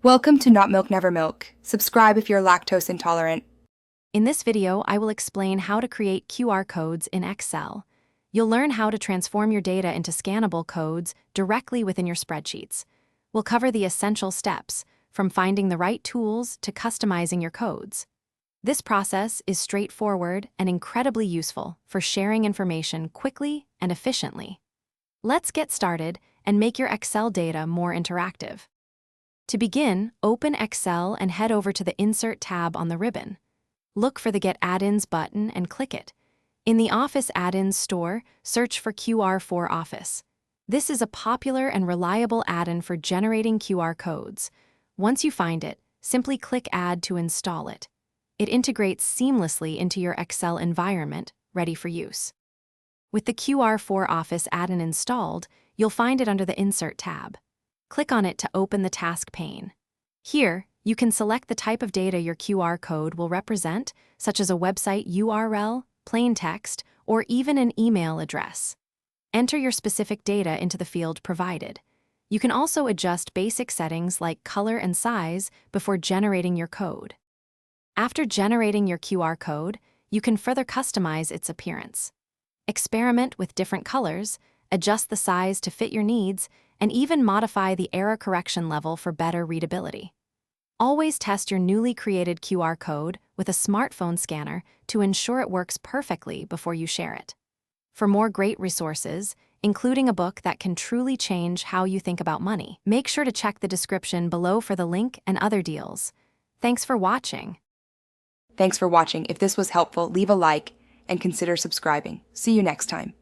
Welcome to Not Milk Never Milk. Subscribe if you're lactose intolerant. In this video, I will explain how to create QR codes in Excel. You'll learn how to transform your data into scannable codes directly within your spreadsheets. We'll cover the essential steps, from finding the right tools to customizing your codes. This process is straightforward and incredibly useful for sharing information quickly and efficiently. Let's get started and make your Excel data more interactive. To begin, open Excel and head over to the Insert tab on the ribbon. Look for the Get Add-ins button and click it. In the Office Add-ins store, search for QR for Office. This is a popular and reliable add-in for generating QR codes. Once you find it, simply click Add to install it. It integrates seamlessly into your Excel environment, ready for use. With the QR for Office add-in installed, you'll find it under the Insert tab. Click on it to open the task pane. Here, you can select the type of data your QR code will represent, such as a website URL, plain text, or even an email address. Enter your specific data into the field provided. You can also adjust basic settings like color and size before generating your code. After generating your QR code, you can further customize its appearance. Experiment with different colors, adjust the size to fit your needs, and even modify the error correction level for better readability. Always test your newly created QR code with a smartphone scanner to ensure it works perfectly before you share it. For more great resources, including a book that can truly change how you think about money, make sure to check the description below for the link and other deals. Thanks for watching. Thanks for watching. If this was helpful, leave a like and consider subscribing. See you next time.